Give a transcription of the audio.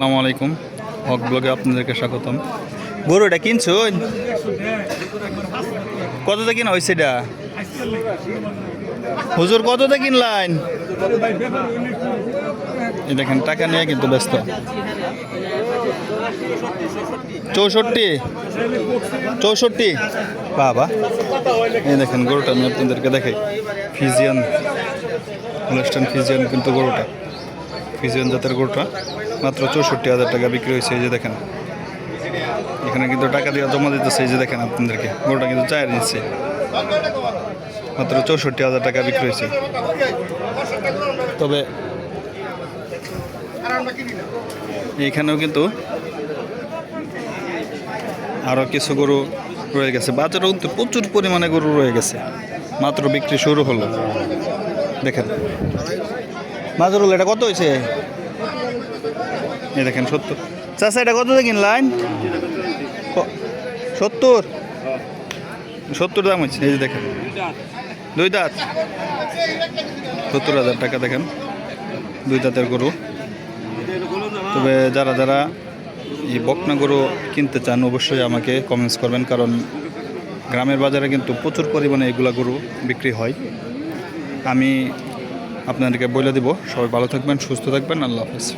আসসালামু আলাইকুম, হক ব্লগে আপনাদেরকে স্বাগতম। গরুটা কিনছো? কততে কিনা হয়েছে এটা? হুজুর কততে কিনলেন? এই দেখেন টাকা নিয়ে কিন্তু ব্যস্ত। 64 বাবা। এই দেখেন গরুটা আমি আপনাদেরকে দেখাই। ফিজিয়ান, ওয়েস্টার্ন ফিজিয়ান কিন্তু গরুটা, ফিজিয়ান জাতের গরুটা মাত্র 64,000 টাকা বিক্রি হয়েছে। এই যে দেখেন এখানে কিন্তু টাকা দিয়ে জমা দিতেছে। এই যে দেখেন আপনাদেরকে গরুটা কিন্তু চায়ের নিচ্ছে, মাত্র 64,000 টাকা বিক্রি হয়েছে। তবে এইখানেও কিন্তু আরও কিছু গরু রয়ে গেছে। বাজারেও কিন্তু প্রচুর পরিমাণে গরু রয়ে গেছে, মাত্র বিক্রি শুরু হলো। দেখেন মাজরুল এটা কত হয়েছে? এই দেখেন 70। চাষা এটা কত দিয়ে কিনলেন? 70 দাম হচ্ছে। এই যে দেখেন দুই দাঁত, 70,000 টাকা। দেখেন দুই দাঁতের গরু। তবে যারা যারা এই বকনা গরু কিনতে চান অবশ্যই আমাকে কমেন্টস করবেন, কারণ গ্রামের বাজারে কিন্তু প্রচুর পরিমাণে এগুলা গরু বিক্রি হয়। আমি আপনাদেরকে বলে দিব। সবাই ভালো থাকবেন, সুস্থ থাকবেন। আল্লাহ হাফেজ।